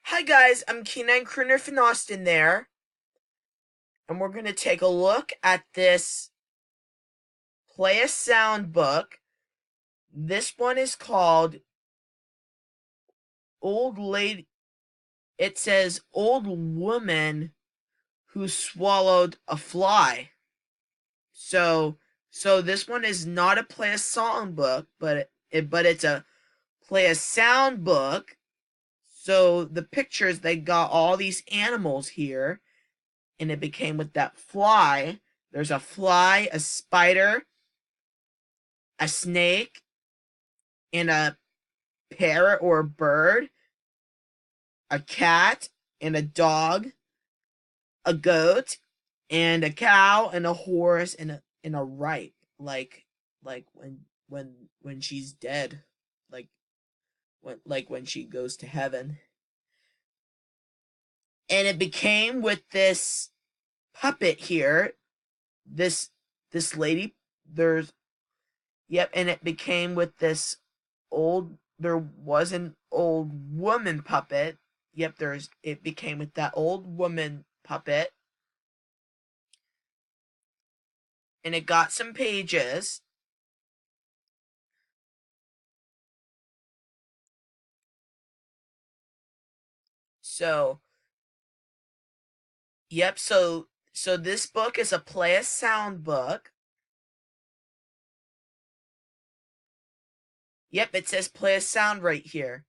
Hi guys, I'm Keenan Kruner from Austin there, and we're going to take a look at this Play a Sound book. This one is called Old Lady. It says Old Woman Who Swallowed a Fly. So, so this one is not a Play a Song book, but it's a Play a Sound book. So the pictures, they got all these animals here, and it became with that fly. There's a fly, a spider, a snake, and a parrot or a bird, a cat, and a dog, a goat, and a cow, and a horse, and a ripe, like when she's dead, like when she goes to heaven. And it became with this puppet here, this this lady. There's Yep, and it became with this old there was an old woman puppet. Yep, it became with that old woman puppet, and it got some pages. So, yep, so this book is a Play a Sound book. Yep, it says Play a Sound right here.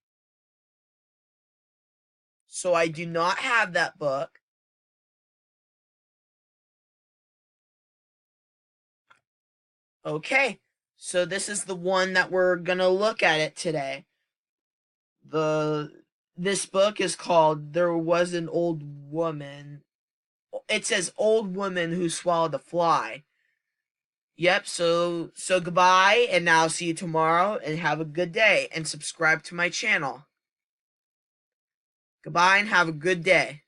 So I do not have that book. Okay. So this is the one that we're going to look at it today. The This book is called There Was an Old Woman. It says Old Woman Who Swallowed a Fly. Yep, so goodbye, and I'll see you tomorrow, and have a good day, and subscribe to my channel. Goodbye and have a good day.